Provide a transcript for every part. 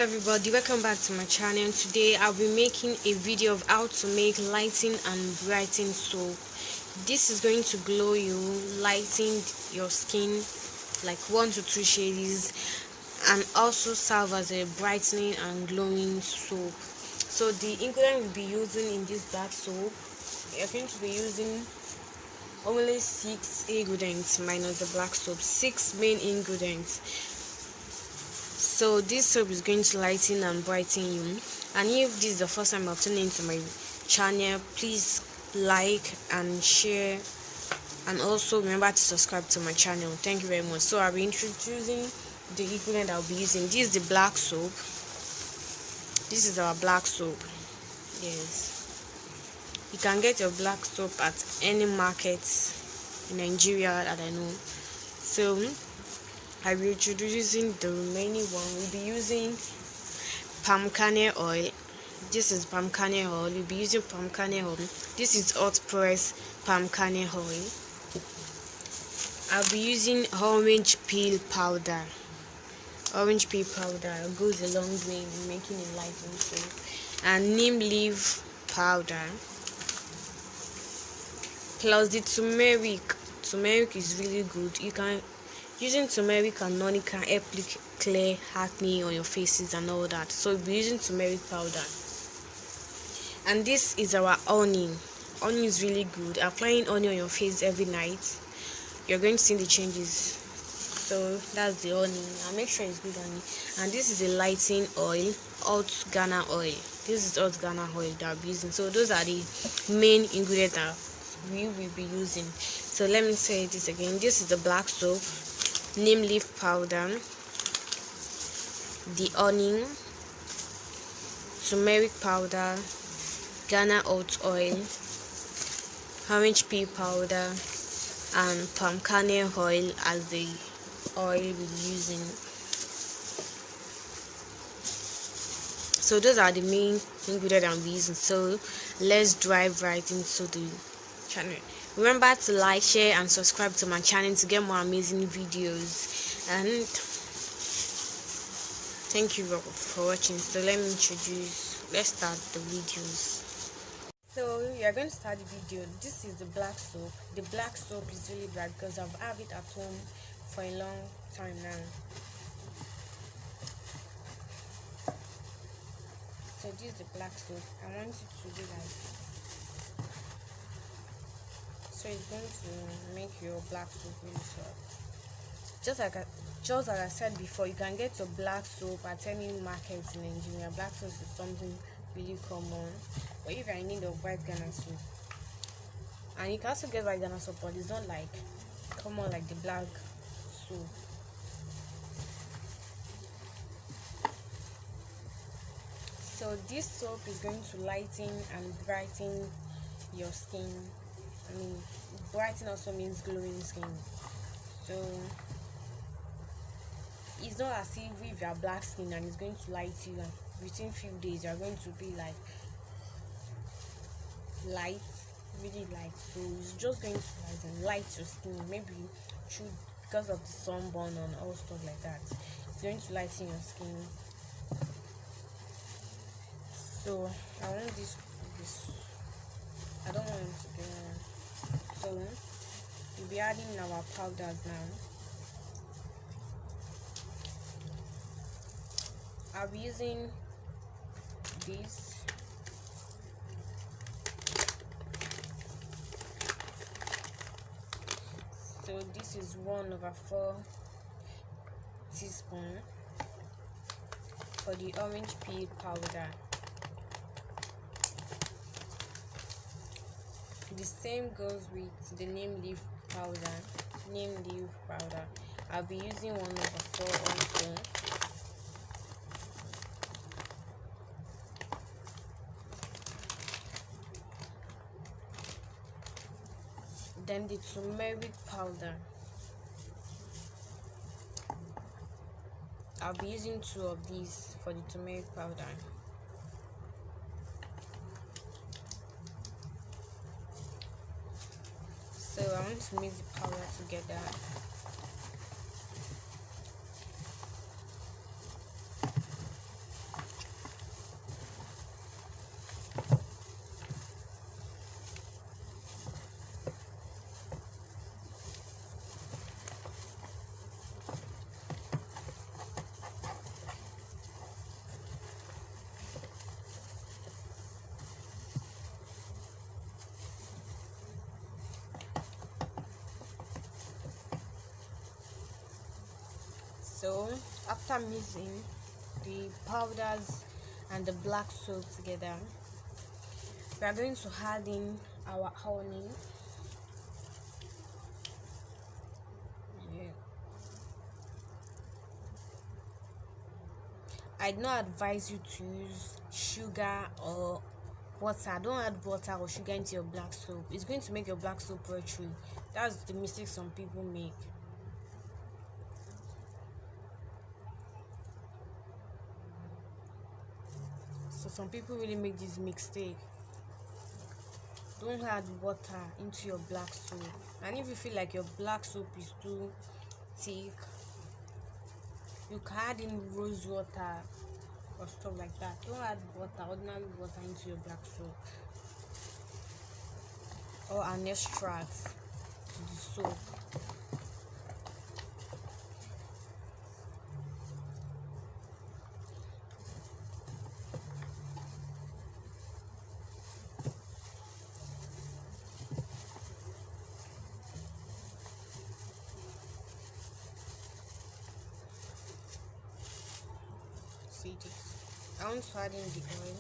Everybody, welcome back to my channel. Today I'll be making a video of how to make lighting and brightening soap. This is going to glow you, lighten your skin like 1 to 2 shades, and also serve as a brightening and glowing soap. So the ingredient we'll be using in this black soap, we are going to be using only 6 ingredients minus the black soap, 6 main ingredients. So this soap is going to lighten and brighten you. And if this is the first time I've tuned into my channel, please like and share, and also remember to subscribe to my channel. Thank you very much. So I'll be introducing the ingredient I'll be using. This is the black soap. This is our black soap. Yes, you can get your black soap at any market in Nigeria that I know. So I'll be introducing the remaining one. We'll be using palm kernel oil. This is palm kernel oil. We'll be using palm kernel oil. This is hot press palm kernel oil. I'll be using orange peel powder. Orange peel powder goes a long way in making a lighting soap. And neem leaf powder. Plus the turmeric. Turmeric is really good. You can using turmeric and honey can help clear acne on your faces and all that. So we'll be using turmeric powder. And this is our onion. Onion is really good. Applying onion on your face every night, you're going to see the changes. So that's the onion. I'll make sure it's good onion. And this is a lighting oil, hot Ghana oil. This is hot Ghana oil that I'll be using. So those are the main ingredients that we will be using. So let me say this again. This is the black soap, neem leaf powder, the onion, turmeric powder, Ghana oat oil, orange peel powder, and palm kernel oil as the oil we're using. So those are the main ingredients I'm using. So let's dive right into the channel. Remember to like, share, and subscribe to my channel to get more amazing videos. And thank you for watching. So let's start the videos. So we are going to start the video. This is the black soap. The black soap is really bright because I've had it at home for a long time now. So this is the black soap. I want it to be like, so it's going to make your black soap really soft. Just like I said before, you can get your black soap at any market in Nigeria. Black soap is something really common. But if you're in need of white Ghana soap, and you can also get white Ghana soap, but it's not like common like the black soap. So this soap is going to lighten and brighten your skin. I mean, brighten also means glowing skin. So it's not as if you have black skin and it's going to light you, and within few days you are going to be like light, really light. So it's just going to light your skin, maybe through because of the sunburn and all stuff like that. It's going to lighten your skin. So I want this I don't want it to be so we'll be adding our powders now. I'll be using this. So this is 1/4 teaspoon for the orange peel powder. The same goes with the neem leaf powder. I'll be using 1/4 also. Then the turmeric powder, I'll be using 2 of these for the turmeric powder. So I want to mix the powder together. So after mixing the powders and the black soap together, we are going to add in our honey. Yeah. I do not advise you to use sugar or water. Don't add butter or sugar into your black soap. It's going to make your black soap watery. That's the mistake some people make. So some people really make this mistake. Don't add water into your black soap. And if you feel like your black soap is too thick, you can add in rose water or stuff like that. Don't add water, ordinary water, into your black soap or an extract to the soap. See this. I want to add in the oil.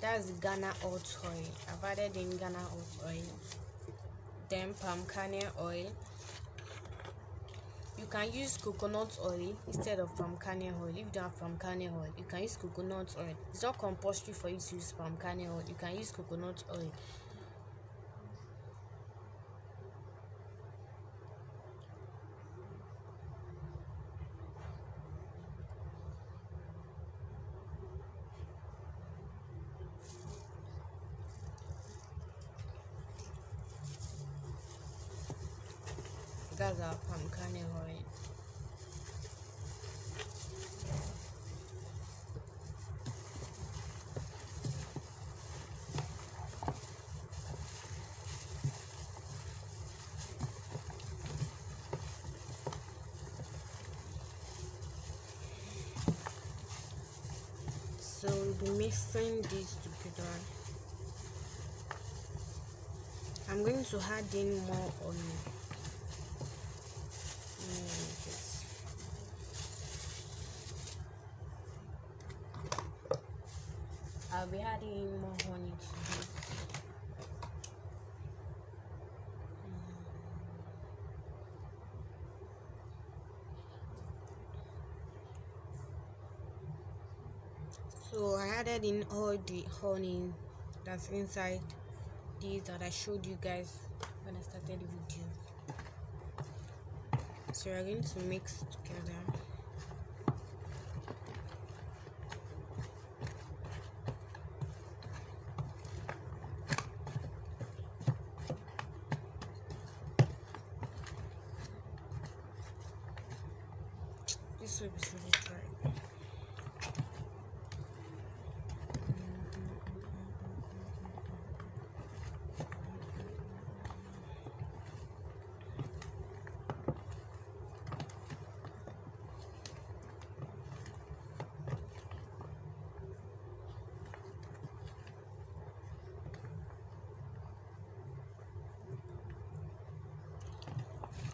That's Ghana hot oil. I've added in Ghana hot oil. Then palm kernel oil. You can use coconut oil instead of palm kernel oil. If you don't have palm kernel oil, you can use coconut oil. It's not compulsory for you to use palm kernel oil. You can use coconut oil. That's our palm kernel oil. So we'll be mixing these together. I'm going to add in more oil. I'll be adding in more honey to this. So I added in all the honey that's inside these that I showed you guys when I started the video. So we're going to mix together. This soap is really dry.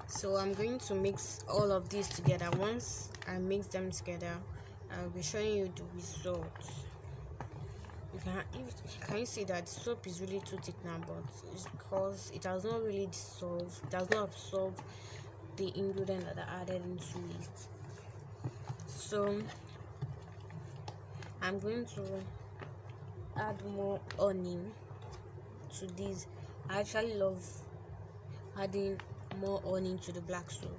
So I'm going to mix all of these together. Once I mix them together, I'll be showing you the results. Can you see that the soap is really too thick now, but it's because it does not really dissolve, it does not absorb the ingredient that I added into it. So I'm going to add more honey to this. I actually love adding more honey to the black soap.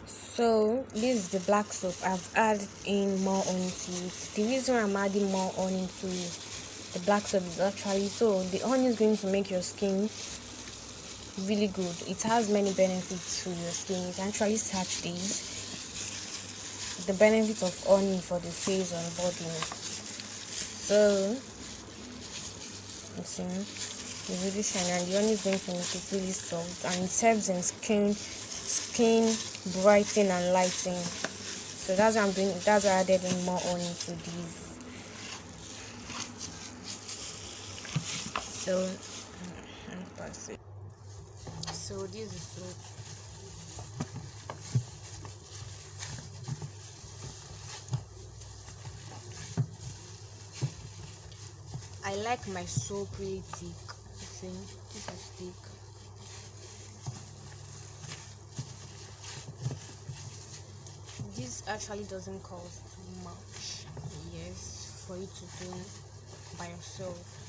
So this is the black soap. I've added in more honey to it. The reason I'm adding more honey to the black soap is actually so the honey is going to make your skin really good. It has many benefits to your skin. You can actually search these. The benefit of honey for the face and body. So it's really shiny, and the honey is going to make it really soft, and it serves in skin brightening and lighting. So that's what I'm doing. That's why I added in more on into these. So this is soap. I like my soap really thick. See, this is thick. This actually doesn't cost too much, yes, for you to do by yourself.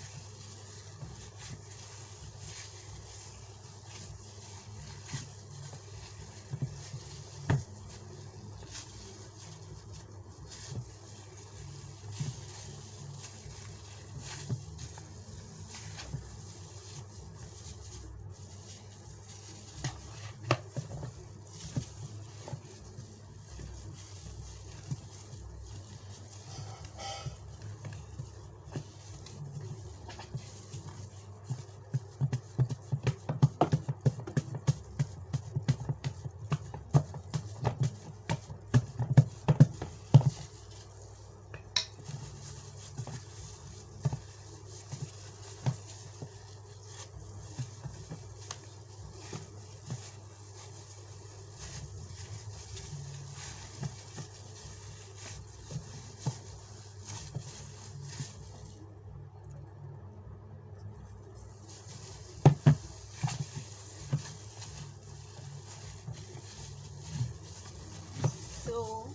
So